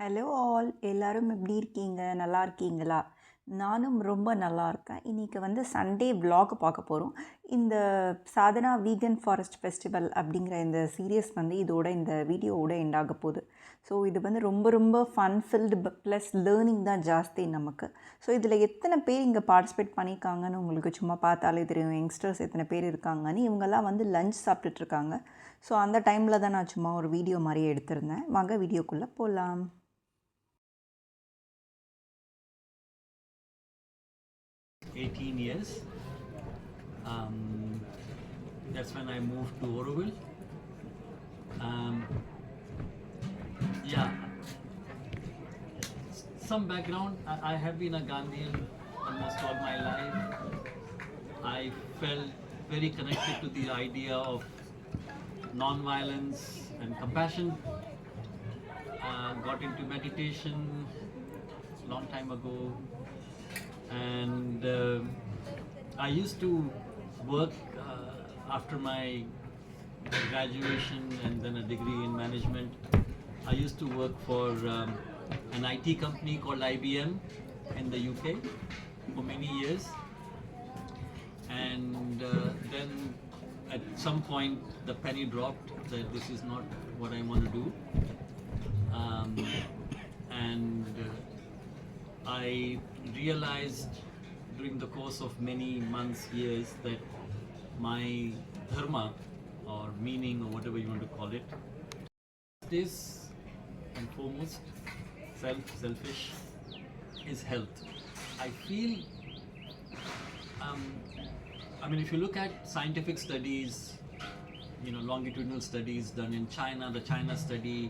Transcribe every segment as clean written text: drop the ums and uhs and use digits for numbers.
Hello all எல்லாரும் எப்படி இருக்கீங்க? நல்லா இருக்கீங்களா? நானும் ரொம்ப நல்லா இருக்கேன். இன்னைக்கு வந்து சண்டே vlog பார்க்க போகிறோம். இந்த சாதனா வீகன் ஃபாரஸ்ட் ஃபெஸ்டிவல் அப்படிங்கிற இந்த சீரியஸ் வந்து இதோட இந்த வீடியோவோட எண்ட் ஆக போகுது. ஸோ இது வந்து ரொம்ப ரொம்ப ஃபன் ஃபில்டு ப்ளஸ் லேர்னிங் தான் ஜாஸ்தி நமக்கு. ஸோ இதில் எத்தனை பேர் இங்கே பார்ட்டிசிபேட் பண்ணியிருக்காங்கன்னு உங்களுக்கு சும்மா பார்த்தாலே தெரியும். யங்ஸ்டர்ஸ் எத்தனை பேர் இருக்காங்கன்னு. இவங்கெல்லாம் வந்து லஞ்ச் சாப்பிட்டுட்ருக்காங்க. ஸோ அந்த டைமில் தான் நான் சும்மா ஒரு வீடியோ மாதிரி எடுத்திருந்தேன். வாங்க வீடியோக்குள்ளே போகலாம். $18. That's when I moved to Oroville. Yeah, some background. I have been a Gandhian almost all my life. I felt very connected to the idea of non-violence and compassion. Got into meditation a long time ago. And I used to work after my graduation and then a degree in management. I used to work for an IT company called IBM in the UK for many years. And then at some point the penny dropped that this is not what I want to do. I realized during the course of many months, years, that my dharma or meaning or whatever you want to call it is, and foremost, selfish, is health. I feel, if you look at scientific studies, longitudinal studies done in China, the China study,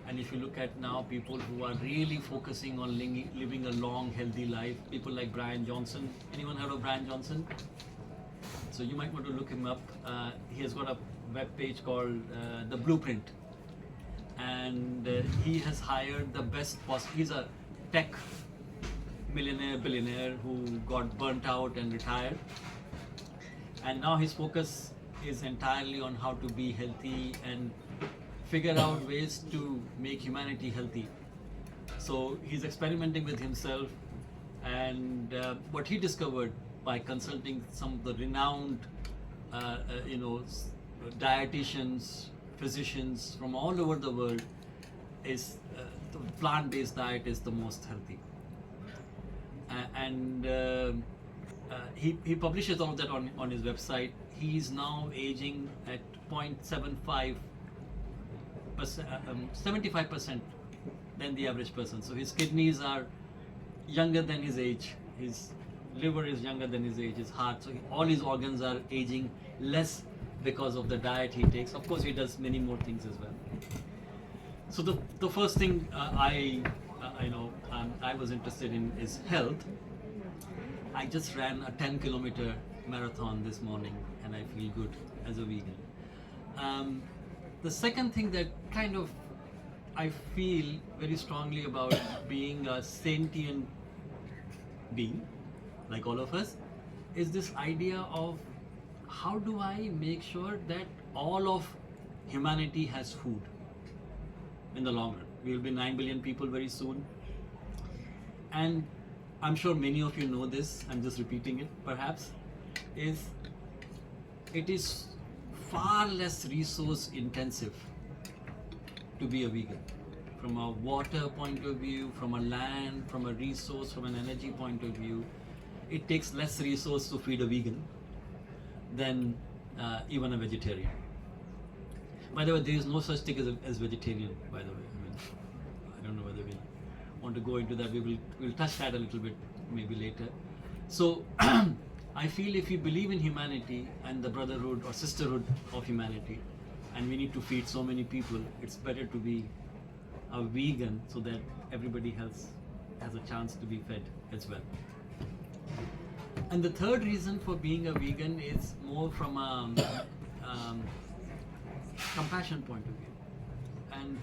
and if you look at now people who are really focusing on living a long, healthy life, people like Brian Johnson. Anyone heard of Brian Johnson? So you might want to look him up. He has got a web page called The Blueprint. And he has hired the best possible. He's a tech billionaire who got burnt out and retired. And now his focus is entirely on how to be healthy and figure out ways to make humanity healthy. So he's experimenting with himself, and what he discovered by consulting some of the renowned dietitians, physicians from all over the world is the plant-based diet is the most healthy. He publishes all of that on his website. He is now aging at 75% than the average person. So his kidneys are younger than his age, his liver is younger than his age, his heart, so all his organs are aging less because of the diet he takes. Of course he does many more things as well. So the first thing I was interested in is health. I just ran a 10-kilometer marathon this morning and I feel good as a vegan. The second thing that kind of I feel very strongly about being a sentient being, like all of us, is this idea of how do I make sure that all of humanity has food in the long run. We will be 9 billion people very soon. And I'm sure many of you know this, I'm just repeating it perhaps, it is far less resource intensive to be a vegan. From a water point of view, from a land, from a resource, from an energy point of view, it takes less resource to feed a vegan than even a vegetarian. By the way, there is no such thing as vegetarian, by the way. I don't know whether we want to go into that. We'll touch that a little bit maybe later. So I feel if we believe in humanity and the brotherhood or sisterhood of humanity, and we need to feed so many people, it's better to be a vegan so that everybody has a chance to be fed as well. And the third reason for being a vegan is more from a compassion point of view. And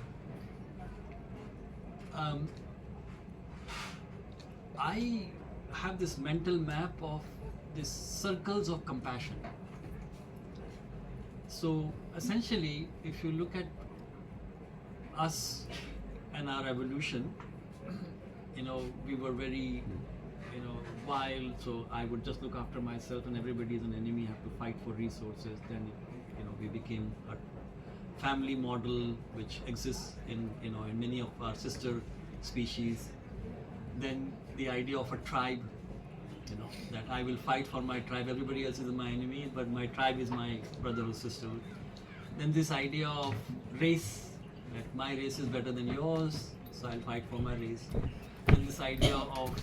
I have this mental map of these circles of compassion. So essentially, if you look at us and our evolution, we were very, wild. So I would just look after myself, and everybody is an enemy. Have to fight for resources. Then, we became a family model which exists in many of our sister species. Then the idea of a tribe, that I will fight for my tribe. Everybody else is my enemy, but my tribe is my brother or sister. Then this idea of race, that my race is better than yours, so I'll fight for my race. Then this idea of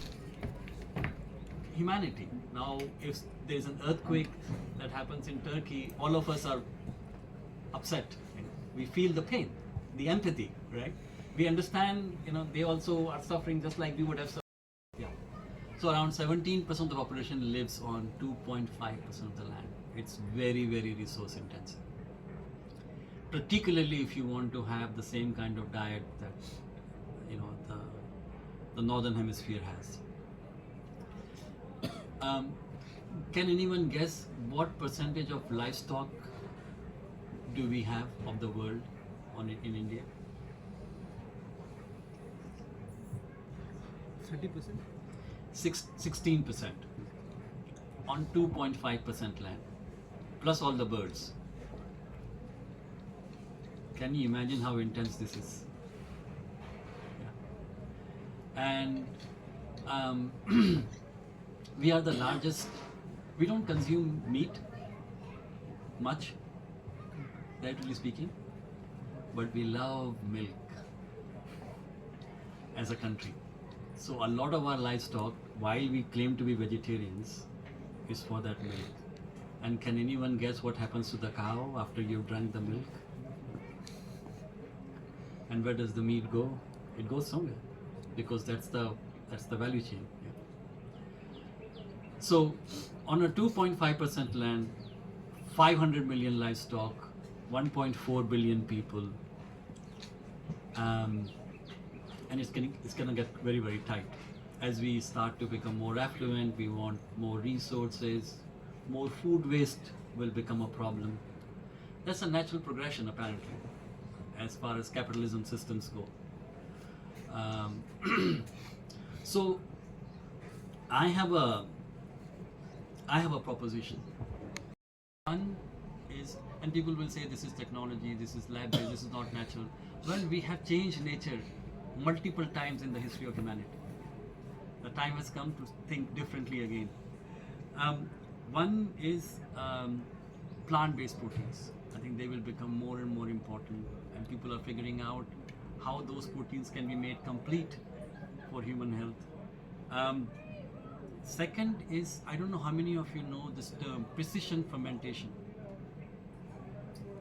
humanity. Now, if there's an earthquake that happens in Turkey, all of us are upset. We feel the pain, the empathy, right? We understand, they also are suffering just like we would have suffered. Yeah. So around 17% of the population lives on 2.5% of the land. It's very, very resource intensive. Particularly if you want to have the same kind of diet that, the northern hemisphere has. Can anyone guess what percentage of livestock do we have of the world in India? 30%? 16% on 2.5% land, plus all the birds. Can you imagine how intense this is? Yeah. And we are the largest. We don't consume meat much, relatively speaking, but we love milk as a country. So a lot of our livestock, while we claim to be vegetarians, is for that milk. And can anyone guess what happens to the cow after you've drunk the milk? And where does the meat go? It goes somewhere, because that's the value chain. Yeah. So on a 2.5% land, 500 million livestock, 1.4 billion people, and it's gonna get very, very tight. As we start to become more affluent, we want more resources, more food waste will become a problem. That's a natural progression, apparently, as far as capitalism systems go. So I have a proposition. One is, and people will say this is technology, this is lab-based, this is not natural. Well, we have changed nature multiple times in the history of humanity. The time has come to think differently again. One is plant-based proteins. I think they will become more and more important, and people are figuring out how those proteins can be made complete for human health. Second is, I don't know how many of you know this term, precision fermentation.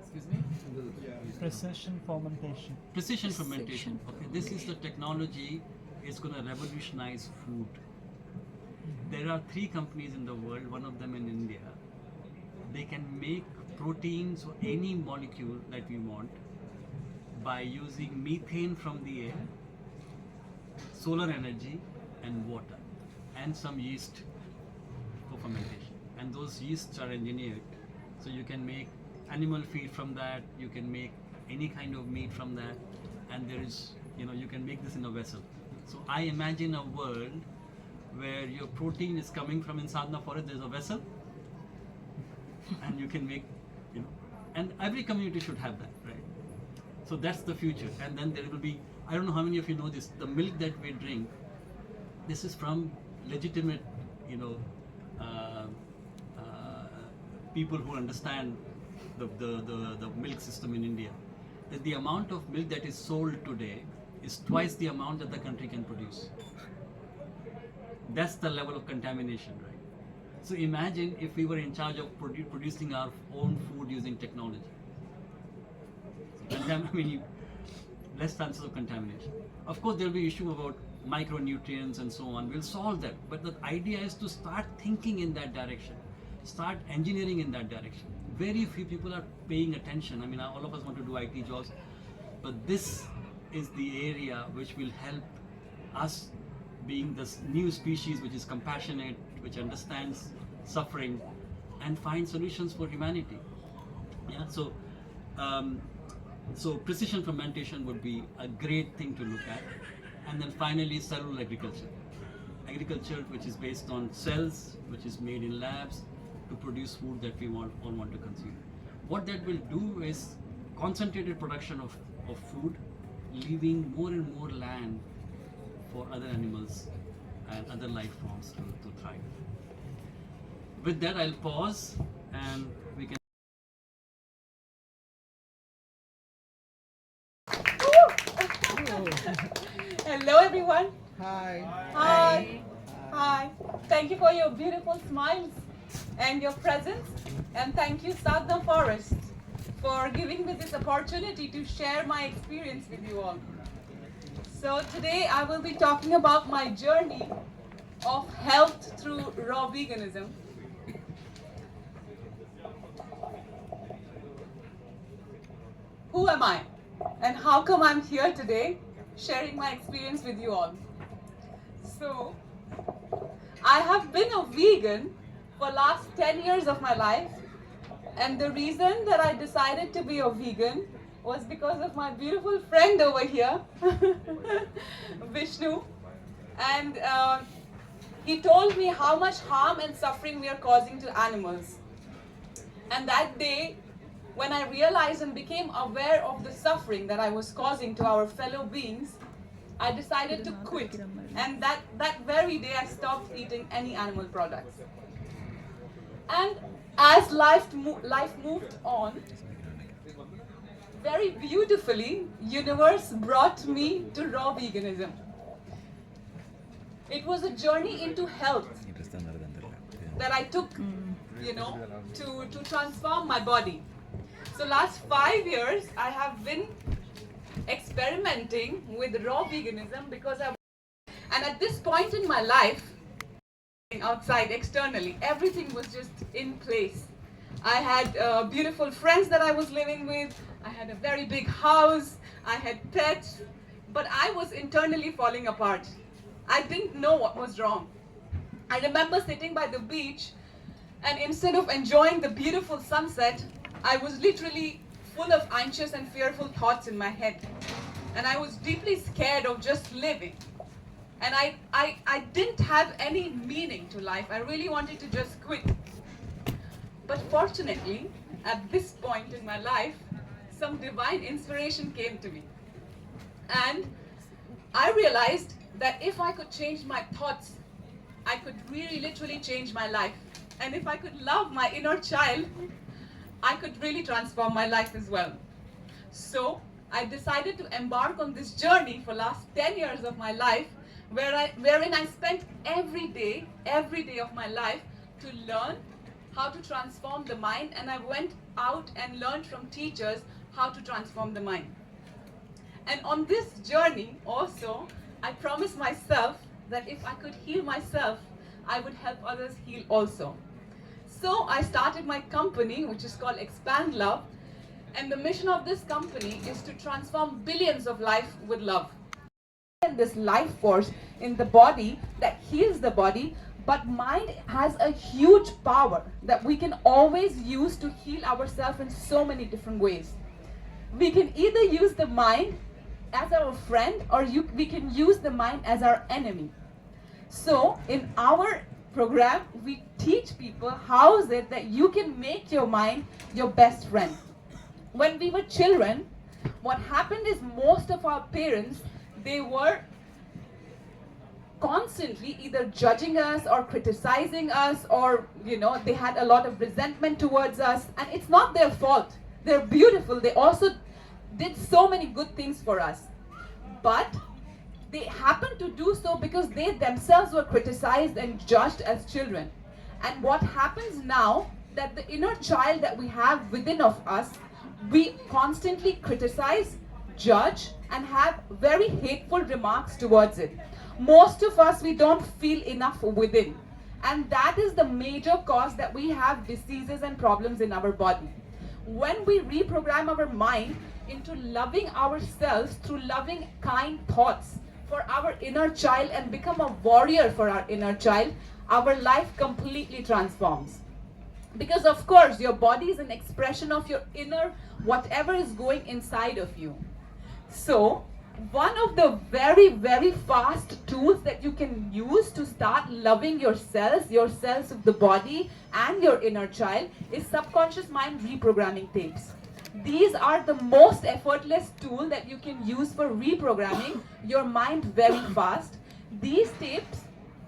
Excuse me? Precision fermentation. Precision fermentation. Okay, this is the technology. It's going to revolutionize food. There are 3 companies in the world, one of them in India. They can make proteins or any molecule that we want by using methane from the air, solar energy, and water, and some yeast for fermentation. And those yeasts are engineered, so you can make animal feed from that, you can make any kind of meat from that, and there is, you can make this in a vessel. So I imagine a world where your protein is coming from in Sadhana Forest, there's a vessel, and you can make, and every community should have that, right? So that's the future. And then there will be, I don't know how many of you know this, the milk that we drink, this is from legitimate, people who understand the milk system in India. That the amount of milk that is sold today is twice the amount that the country can produce. That's the level of contamination, right? So imagine if we were in charge of producing our own food using technology. Less chances of contamination. Of course, there will be issue about micronutrients and so on. We'll solve that. But the idea is to start thinking in that direction. Start engineering in that direction. Very few people are paying attention. All of us want to do IT jobs, but this is the area which will help us being this new species which is compassionate, which understands suffering, and find solutions for humanity. Yeah. So So precision fermentation would be a great thing to look at. And then finally, cellular agriculture. Agriculture which is based on cells, which is made in labs to produce food that we all want to consume. What that will do is concentrated production of food, leaving more and more land for other animals and other life forms to thrive. With that, I'll pause and we can. Hello everyone. Hi. Hi. Hi. Thank you for your beautiful smiles and your presence. And thank you Sadhana Forest for giving me this opportunity to share my experience with you all. So today I will be talking about my journey of health through raw veganism. Who am I? And how come I'm here today sharing my experience with you all? So, I have been a vegan for last 10 years of my life, and the reason that I decided to be a vegan was because of my beautiful friend over here, Vishnu, and he told me how much harm and suffering we are causing to animals. And that day, when I realized and became aware of the suffering that I was causing to our fellow beings, I decided to quit. And that very day I stopped eating any animal products. And as life moved on, very beautifully, universe brought me to raw veganism. It was a journey into health that I took, to transform my body. So last 5 years, I have been experimenting with raw veganism and at this point in my life, outside, externally, everything was just in place. I had beautiful friends that I was living with, I had a very big house, I had pets, but I was internally falling apart. I didn't know what was wrong. I remember sitting by the beach, and instead of enjoying the beautiful sunset, I was literally full of anxious and fearful thoughts in my head. And I was deeply scared of just living. And I didn't have any meaning to life. I really wanted to just quit. But fortunately, at this point in my life, some divine inspiration came to me. And I realized that if I could change my thoughts, I could really literally change my life. And if I could love my inner child, I could really transform my life as well. So I decided to embark on this journey for last 10 years of my life, wherein I spent every day of my life to learn how to transform the mind, and I went out and learned from teachers how to transform the mind. And on this journey also, I promised myself that if I could heal myself, I would help others heal also. So I started my company, which is called Expand Love, and the mission of this company is to transform billions of lives with love. And this life force in the body that heals the body, but mind has a huge power that we can always use to heal ourselves in so many different ways. We can either use the mind as our friend, or we can use the mind as our enemy. So in our program, we teach people how is it that you can make your mind your best friend. When we were children, what happened is most of our parents, they were constantly either judging us or criticizing us, or they had a lot of resentment towards us, and it's not their fault. They're beautiful. They also did so many good things for us, but they happened to do so because they themselves were criticized and judged as children. And what happens now, that the inner child that we have within of us, we constantly criticize, judge, and have very hateful remarks towards it. Most of us, we don't feel enough within. And that is the major cause that we have diseases and problems in our body. When we reprogram our mind into loving ourselves through loving, kind thoughts for our inner child and become a warrior for our inner child, our life completely transforms. Because of course, your body is an expression of your inner, whatever is going inside of you. So, one of the very, very fast tools that you can use to start loving yourselves of the body and your inner child, is subconscious mind reprogramming tapes. These are the most effortless tool that you can use for reprogramming your mind very fast. These tapes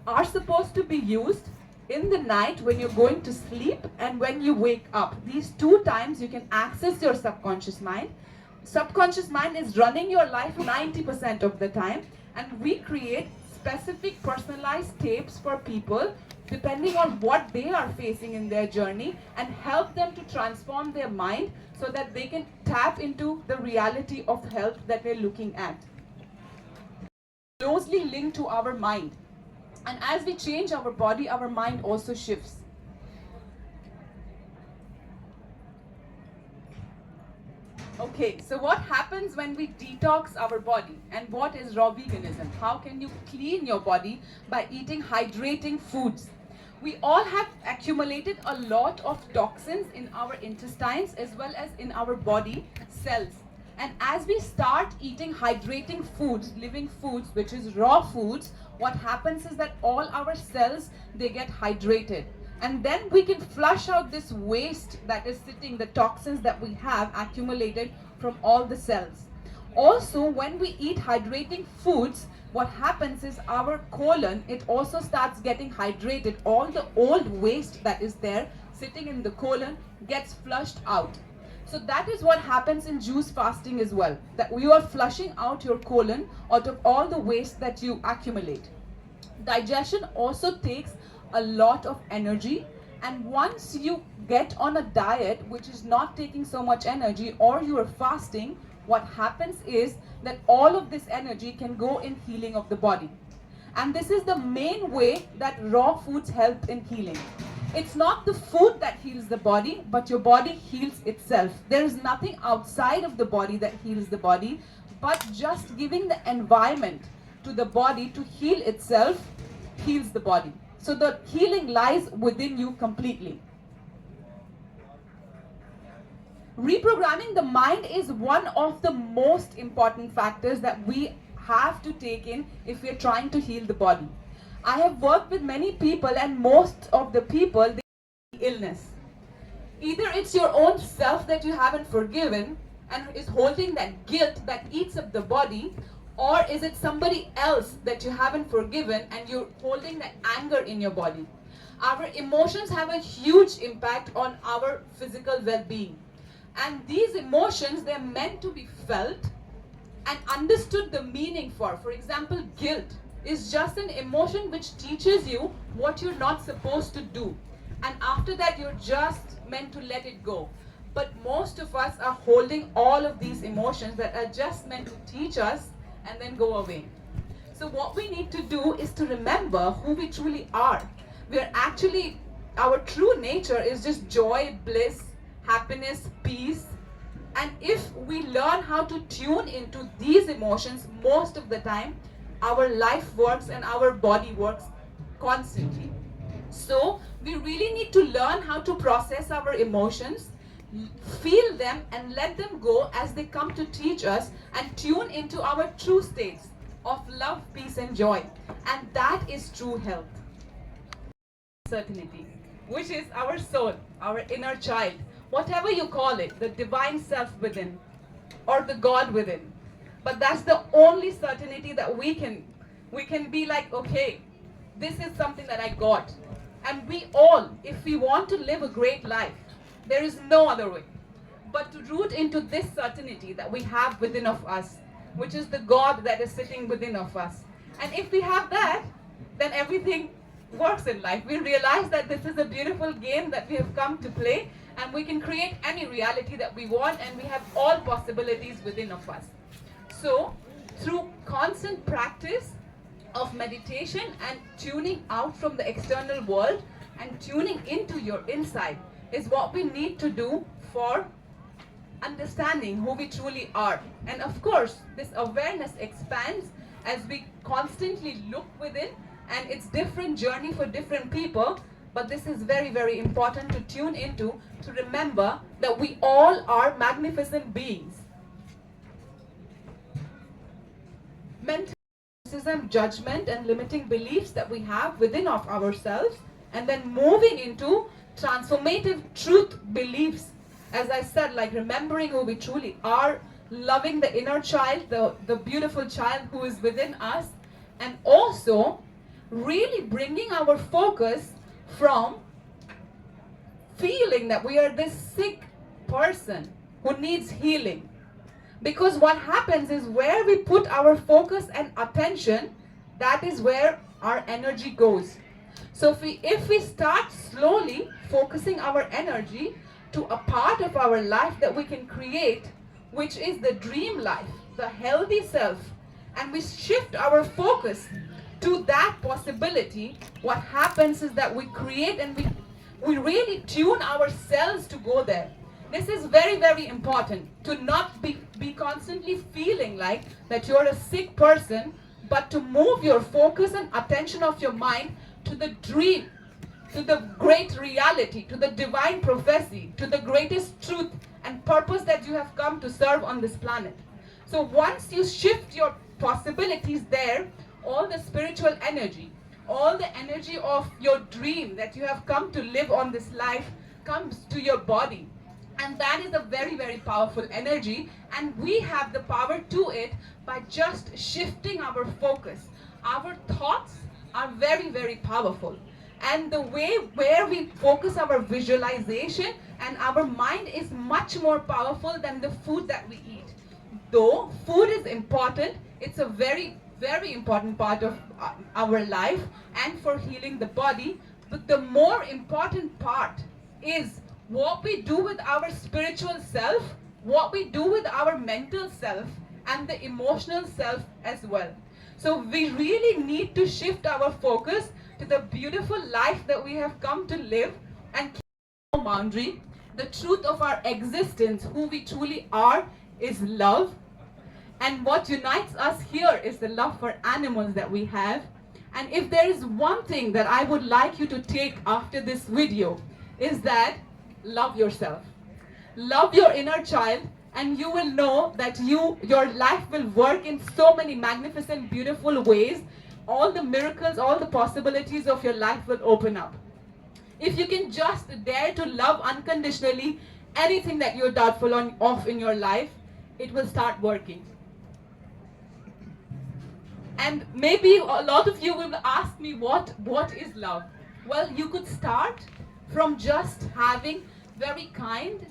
are supposed to be used in the night when you're going to sleep and when you wake up. These 2 times you can access your subconscious mind. Subconscious mind is running your life 90% of the time, and we create specific personalized tapes for people depending on what they are facing in their journey, and help them to transform their mind so that they can tap into the reality of health that they're looking at. Closely linked to our mind. And as we change our body, our mind also shifts. Okay, so what happens when we detox our body, and what is raw veganism? How can you clean your body by eating hydrating foods? We all have accumulated a lot of toxins in our intestines as well as in our body cells. And as we start eating hydrating foods, living foods, which is raw foods, what happens is that all our cells, they get hydrated. And then we can flush out this waste that is sitting, the toxins that we have accumulated from all the cells. Also, when we eat hydrating foods, what happens is our colon, it also starts getting hydrated. All the old waste that is there sitting in the colon gets flushed out. So that is what happens in juice fasting as well, that you are flushing out your colon out of all the waste that you accumulate. Digestion also takes a lot of energy, and once you get on a diet which is not taking so much energy, or you are fasting, what happens is that all of this energy can go in healing of the body. And this is the main way that raw foods help in healing. It's not the food that heals the body, but your body heals itself. There is nothing outside of the body that heals the body, but just giving the environment to the body to heal itself heals the body. So the healing lies within you completely. Reprogramming the mind is one of the most important factors that we have to take in if we are trying to heal the body. I have worked with many people, and most of the people, they have illness. Either it's your own self that you haven't forgiven and is holding that guilt that eats up the body, or is it somebody else that you haven't forgiven and you're holding that anger in your body. Our emotions have a huge impact on our physical well-being. And these emotions, they're meant to be felt and understood the meaning for. For example, guilt is just an emotion which teaches you what you're not supposed to do. And after that, you're just meant to let it go. But most of us are holding all of these emotions that are just meant to teach us and then go away. So what we need to do is to remember who we truly are. We're actually, our true nature is just joy, bliss, happiness, peace. And if we learn how to tune into these emotions, most of the time, our life works and our body works constantly. So we really need to learn how to process our emotions, feel them and let them go as they come to teach us, and tune into our true states of love, peace and joy. And that is true health. Certainty, which is our soul, our inner child, whatever you call it, the divine self within or the God within. But that's the only certainty that we can be like, okay, this is something that I got. And we all, if we want to live a great life, there is no other way but to root into this certainty that we have within of us, which is the God that is sitting within of us. And if we have that, then everything works in life. We realize that this is a beautiful game that we have come to play, and we can create any reality that we want, and we have all possibilities within of us. So, through constant practice of meditation and tuning out from the external world and tuning into your inside is what we need to do for understanding who we truly are. And of course, this awareness expands as we constantly look within, and it's different journey for different people. but this is very, very important to tune into, to remember that we all are magnificent beings. Mental criticism, judgment, and limiting beliefs that we have within of ourselves, and then moving into transformative truth beliefs. As I said, like remembering who we truly are, loving the inner child, the beautiful child who is within us, and also really bringing our focus from feeling that we are this sick person who needs healing. Because what happens is, where we put our focus and attention, that is where our energy goes. So if we start slowly focusing our energy to a part of our life that we can create, which is the dream life, the healthy self, and we shift our focus to that possibility, what happens is that we create and we really tune ourselves to go there. This is very, very important, to not be constantly feeling like that you're a sick person, but to move your focus and attention of your mind to the dream, to the great reality, to the divine prophecy, to the greatest truth and purpose that you have come to serve on this planet. So once you shift your possibilities there, all the spiritual energy, all the energy of your dream that you have come to live on this life comes to your body. And that is a very, very powerful energy, and we have the power to it by just shifting our focus. Our thoughts are very, very powerful, and the way where we focus our visualization and our mind is much more powerful than the food that we eat. Though food is important, it's a very, very important part of our life and for healing the body, but the more important part is what we do with our spiritual self, what we do with our mental self, and the emotional self as well. So we really need to shift our focus to the beautiful life that we have come to live, and keep no boundary. The truth of our existence, who we truly are, is love. And what unites us here is the love for animals that we have. And if there is one thing that I would like you to take after this video, is that love yourself. Love your inner child, and you will know that your life will work in so many magnificent, beautiful ways. All the miracles, all the possibilities of your life will open up. If you can just dare to love unconditionally anything that you're doubtful of in your life, it will start working. And maybe a lot of you will ask me, what is love? Well, you could start from just having very kind,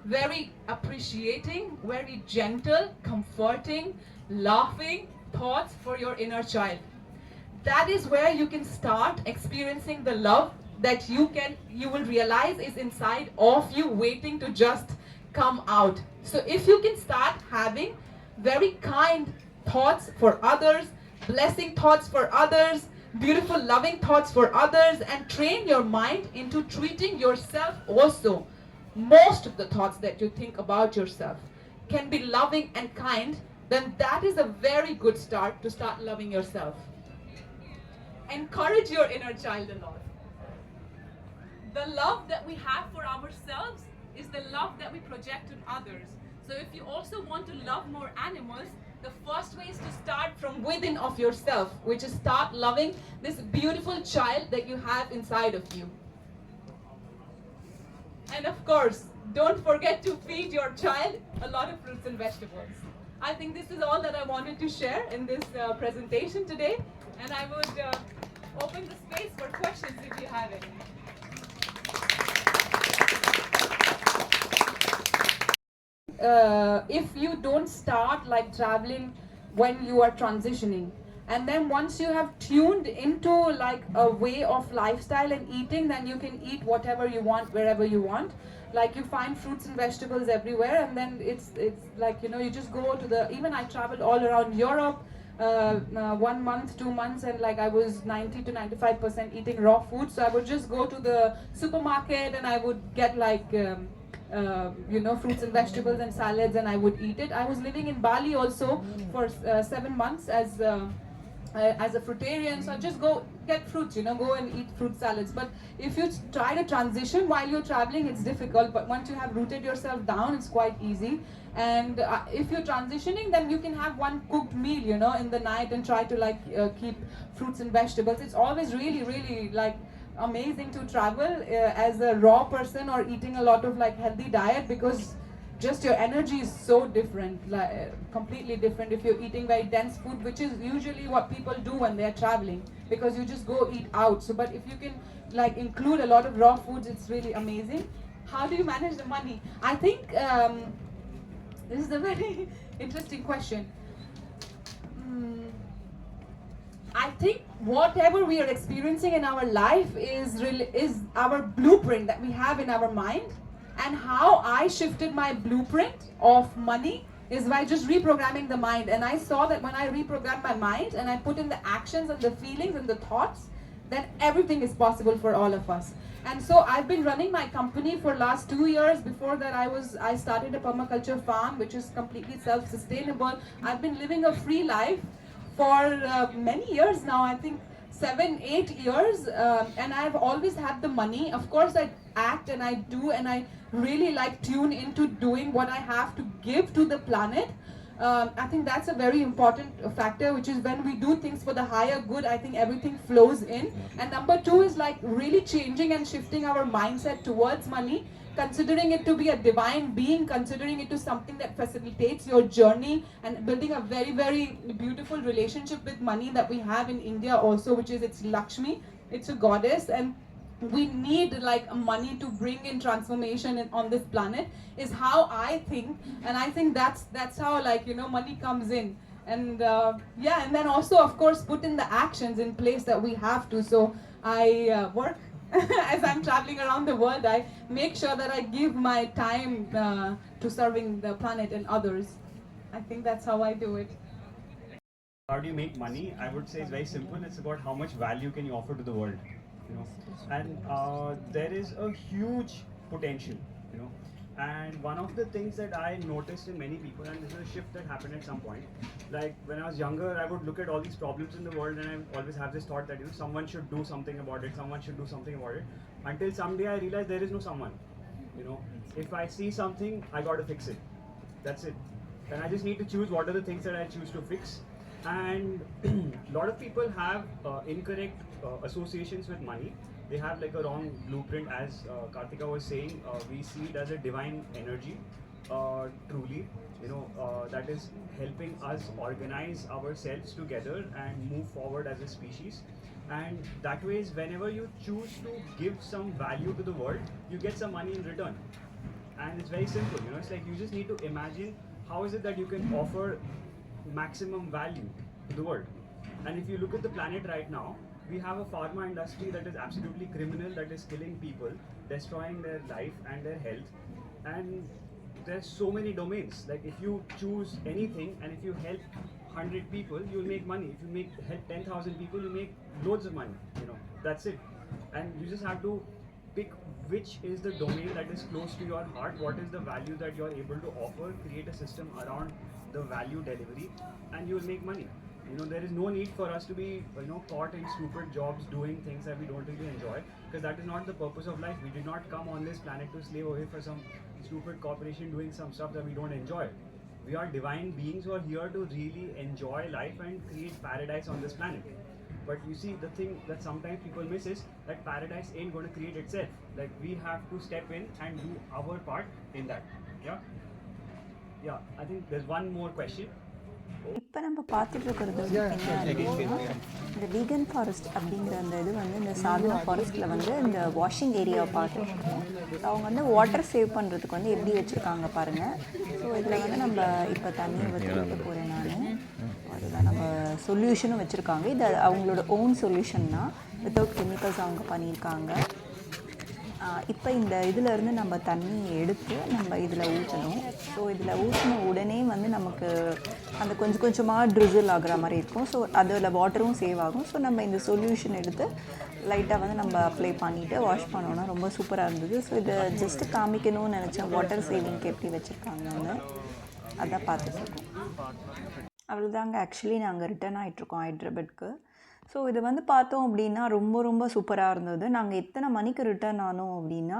very appreciating, very gentle, comforting, laughing thoughts for your inner child. That is where you can start experiencing the love that you will realize is inside of you, waiting to just come out. So if you can start having very kind thoughts for others, blessing thoughts for others, beautiful loving thoughts for others, and train your mind into treating yourself also. Most of the thoughts that you think about yourself can be loving and kind, then that is a very good start to start loving yourself. Encourage your inner child a lot. The love that we have for ourselves is the love that we project to others. So if you also want to love more animals, the first way is to start from within of yourself, which is start loving this beautiful child that you have inside of you. And of course, don't forget to feed your child a lot of fruits and vegetables. I think this is all that I wanted to share in this presentation today, and I would open the space for questions if you have any. If you don't start like traveling when you are transitioning, and then once you have tuned into like a way of lifestyle and eating, then you can eat whatever you want wherever you want. Like you find fruits and vegetables everywhere, and then it's like, you know, you just go to the, even I traveled all around Europe 1 month, 2 months, and like I was 90 to 95% eating raw food. So I would just go to the supermarket and I would get like you know, fruits and vegetables and salads, and I would eat it. I was living in Bali also for 7 months as a fruitarian, so I just go get fruits, go and eat fruit salads. But if you try to transition while you're traveling, it's difficult. But once you have rooted yourself down, it's quite easy. And if you're transitioning, then you can have one cooked meal, in the night, and try to keep fruits and vegetables. It's always really, really like amazing to travel as a raw person or eating a lot of like healthy diet, because just your energy is so different, completely different if you're eating very dense food, which is usually what people do when they're traveling, because you just go eat out. So but if you can like include a lot of raw foods, it's really amazing. How do you manage the money? I think this is a very interesting question. I think whatever we are experiencing in our life is our blueprint that we have in our mind. And how I shifted my blueprint of money is by just reprogramming the mind. And I saw that when I reprogrammed my mind and I put in the actions and the feelings and the thoughts, then everything is possible for all of us. And so I've been running my company for last 2 years. Before that, I started a permaculture farm, which is completely self-sustainable. I've been living a free life for many years now. I think 7-8 years, and I've always had the money. Of course, I act and I do, and I really like tune into doing what I have to give to the planet. I think that's a very important factor, which is when we do things for the higher good, I think everything flows in. And number two is like really changing and shifting our mindset towards money, considering it to be a divine being, considering it to something that facilitates your journey, and building a very, very beautiful relationship with money that we have in India also, which is it's Lakshmi, it's a goddess, and we need like money to bring in transformation on this planet, is how I think. And I think that's how money comes in. And and then also of course put in the actions in place that we have to. So I work as I'm traveling around the world. I make sure that I give my time to serving the planet and others. I think that's how I do it. How do you make money? I would say it's very simple. It's about how much value can you offer to the world, and there is a huge potential, and one of the things that I noticed in many people, and this is a shift that happened at some point, like when I was younger, I would look at all these problems in the world and I always have this thought that someone should do something about it, until someday I realized there is no someone. If I see something, I got to fix it. That's it. And I just need to choose what are the things that I choose to fix. And a lot of people have incorrect associations with money. They have like a wrong blueprint, as Kartika was saying. We see it as a divine energy, truly, that is helping us organize ourselves together and move forward as a species. And that way, whenever you choose to give some value to the world, you get some money in return. And it's very simple, it's like you just need to imagine how is it that you can offer maximum value to the world. And if you look at the planet right now, we have a pharma industry that is absolutely criminal, that is killing people, destroying their life and their health. And there's so many domains. Like if you choose anything and if you help 100 people, you'll make money. If you help 10,000 people, you make loads of money. That's it. And you just have to pick which is the domain that is close to your heart, what is the value that you're able to offer, create a system around the value delivery, and you'll make money. There is no need for us to be caught in stupid jobs doing things that we don't really enjoy, because that is not the purpose of life. We did not come on this planet to slave away for some stupid corporation doing some stuff that we don't enjoy. We are divine beings who are here to really enjoy life and create paradise on this planet. But you see, the thing that sometimes people miss is that paradise ain't going to create itself. Like we have to step in and do our part in that. Yeah, I think there's one more question. இப்போ நம்ம பார்த்துட்டு இருக்கிறது வந்து என்ன, இந்த vegan forest அப்படிங்கிற அந்த இது வந்து இந்த சாதனா ஃபாரஸ்ட்டில் வந்து இந்த வாஷிங் ஏரியாவை பார்த்துருக்கோம். அவங்க வந்து வாட்டர் சேவ் பண்ணுறதுக்கு வந்து எப்படி வச்சுருக்காங்க பாருங்கள். ஸோ இதில் வந்து நம்ம இப்போ தண்ணி வச்சுருக்க போகிறேன் நான். அதில் நம்ம சொல்யூஷனும் வச்சுருக்காங்க. இது அவங்களோட ஓன் சொல்யூஷன் தான், வித்தவுட் கெமிக்கல்ஸ் அவங்க பண்ணியிருக்காங்க. இப்போ இந்த இதிலேருந்து நம்ம தண்ணி எடுத்து நம்ம இதில் ஊற்றணும். ஸோ இதில் ஊற்றின உடனே வந்து நமக்கு அந்த கொஞ்சம் கொஞ்சமாக ட்ரிசில் ஆகிற மாதிரி இருக்கும். ஸோ அதில் வாட்டரும் சேவ் ஆகும். ஸோ நம்ம இந்த சொல்யூஷன் எடுத்து லைட்டாக வந்து நம்ம அப்ளை பண்ணிவிட்டு வாஷ் பண்ணோன்னா ரொம்ப சூப்பராக இருந்தது. ஸோ இதை ஜஸ்ட்டு காமிக்கணும்னு நினச்சேன், வாட்டர் சேவிங்க்கு எப்படி வச்சுருக்காங்கன்னு. அதான் பார்த்துட்ருக்கோம். அவ்வளோதாங்க. ஆக்சுவலி நாங்கள் ரிட்டர்ன் ஆகிட்ருக்கோம் ஹைட்ராபாட்க்கு. ஸோ இது வந்து பார்த்தோம் அப்படின்னா ரொம்ப ரொம்ப சூப்பராக இருந்தது. நாங்கள் எத்தனை மணிக்கு ரிட்டர்ன் ஆனோம் அப்படின்னா,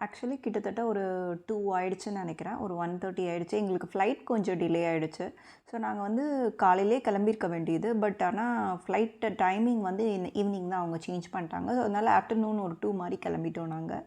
ஆக்சுவலி கிட்டத்தட்ட ஒரு 2 ஆயிடுச்சுன்னு நினைக்கிறேன். ஒரு 1:30 ஆயிடுச்சு. எங்களுக்கு ஃப்ளைட் கொஞ்சம் டிலே ஆகிடுச்சு. ஸோ நாங்கள் வந்து காலையிலே கிளம்பியிருக்க வேண்டியது. பட் ஆனால் ஃப்ளைட் டைமிங் வந்து ஈவினிங் தான் அவங்க சேஞ்ச் பண்ணிட்டாங்க. ஸோ அதனால் ஆஃப்டர்நூன் ஒரு 2 மாதிரி கிளம்பிட்டோம் நாங்கள்.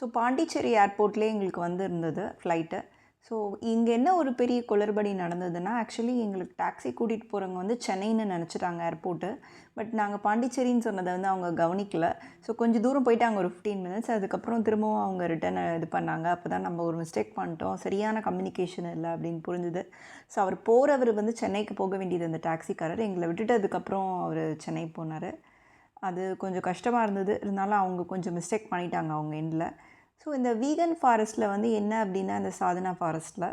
ஸோ பாண்டிச்சேரி ஏர்போர்ட்லேயே எங்களுக்கு வந்து இருந்தது ஃப்ளைட்டு. ஸோ இங்கே என்ன ஒரு பெரிய குளறுபடி நடந்ததுன்னா, ஆக்சுவலி எங்களுக்கு டாக்ஸி கூட்டிகிட்டு போகிறவங்க வந்து சென்னைன்னு நினச்சிட்டாங்க ஏர்போர்ட்டு. பட் நாங்கள் பாண்டிச்சேரின்னு சொன்னதை வந்து அவங்க கவனிக்கல. ஸோ கொஞ்சம் தூரம் போயிட்டாங்க, ஒரு 15 மினிட்ஸ். அதுக்கப்புறம் திரும்பவும் அவங்க ரிட்டன் இது பண்ணாங்க. அப்போ தான் நம்ம ஒரு மிஸ்டேக் பண்ணிட்டோம், சரியான கம்யூனிகேஷன் இல்லை அப்படின்னு புரிஞ்சுது. ஸோ அவர் போகிறவர் வந்து சென்னைக்கு போக வேண்டியது அந்த டாக்ஸிக்காரர். எங்களை விட்டுட்டு அதுக்கப்புறம் அவர் சென்னை போனார். அது கொஞ்சம் கஷ்டமாக இருந்தது. இருந்தாலும் அவங்க கொஞ்சம் மிஸ்டேக் பண்ணிட்டாங்க அவங்க எண்டில். ஸோ இந்த வீகன் ஃபாரஸ்ட்டில் வந்து என்ன அப்படின்னா, இந்த சாதனா ஃபாரஸ்ட்டில்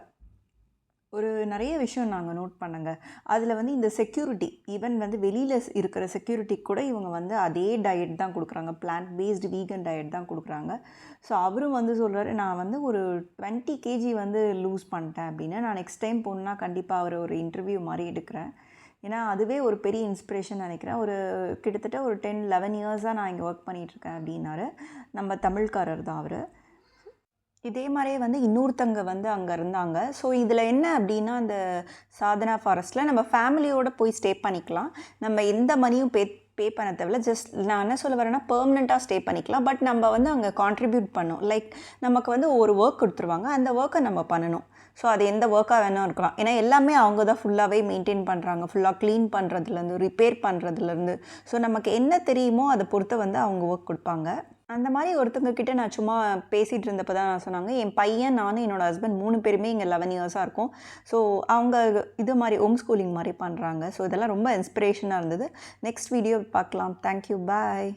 ஒரு நிறைய விஷயம் நாங்கள் நோட் பண்ணங்க. அதில் வந்து இந்த செக்யூரிட்டி, ஈவன் வந்து வெளியில் இருக்கிற செக்யூரிட்டி கூட இவங்க வந்து அதே டயட் தான் கொடுக்குறாங்க, பிளான்ட் பேஸ்டு வீகன் டயட் தான் கொடுக்குறாங்க. ஸோ அவரும் வந்து சொல்கிறாரு, நான் வந்து ஒரு 20 kg வந்து லூஸ் பண்ணிட்டேன் அப்படின்னு. நான் நெக்ஸ்ட் டைம் போகணுன்னா கண்டிப்பாக அவர் ஒரு இன்டர்வியூ மாதிரி எடுக்கிறேன். ஏன்னா அதுவே ஒரு பெரிய இன்ஸ்பிரேஷன் நினைக்கிறேன். ஒரு கிட்டத்தட்ட ஒரு 10-11 இயர்ஸாக நான் இங்கே ஒர்க் பண்ணிகிட்ருக்கேன் அப்படின்னாரு. நம்ம தமிழ்காரர் தான் அவர். இதே மாதிரியே வந்து இன்னொருத்தங்க வந்து அங்கே இருந்தாங்க. ஸோ இதில் என்ன அப்படின்னா, அந்த சாதனா ஃபாரஸ்ட்டில் நம்ம ஃபேமிலியோடு போய் ஸ்டே பண்ணிக்கலாம். நம்ம எந்த மணியும் பே பண்ண தேவையில்ல. ஜஸ்ட் நான் என்ன சொல்ல வரேன்னா, பெர்மனெண்ட்டாக ஸ்டே பண்ணிக்கலாம். பட் நம்ம வந்து அங்கே கான்ட்ரிபியூட் பண்ணணும். லைக் நமக்கு வந்து ஒரு ஒர்க் கொடுத்துருவாங்க, அந்த ஒர்க்கை நம்ம பண்ணணும். ஸோ அது எந்த ஒர்க்காக வேணும் இருக்கலாம். ஏன்னா எல்லாமே அவங்க தான் ஃபுல்லாகவே மெயின்டைன் பண்ணுறாங்க. ஃபுல்லாக க்ளீன் பண்ணுறதுலேருந்து, ரிப்பேர் பண்ணுறதுலேருந்து. ஸோ நமக்கு என்ன தெரியுமோ அதை பொறுத்து வந்து அவங்க ஒர்க் கொடுப்பாங்க. அந்த மாதிரி ஒருத்தங்க கிட்டே நான் சும்மா பேசிகிட்டு இருந்தப்போ தான் நான் சொன்னாங்க, என் பையன், நானும், என்னோடய ஹஸ்பண்ட் 3 பேருமே இங்கே 11 இயர்ஸாக இருக்கோம். ஸோ அவங்க இது மாதிரி ஹோம் ஸ்கூலிங் மாதிரி பண்ணுறாங்க. ஸோ இதெல்லாம் ரொம்ப இன்ஸ்பிரேஷனாக இருந்தது. நெக்ஸ்ட் வீடியோ பார்க்கலாம். தேங்க்யூ, பாய்.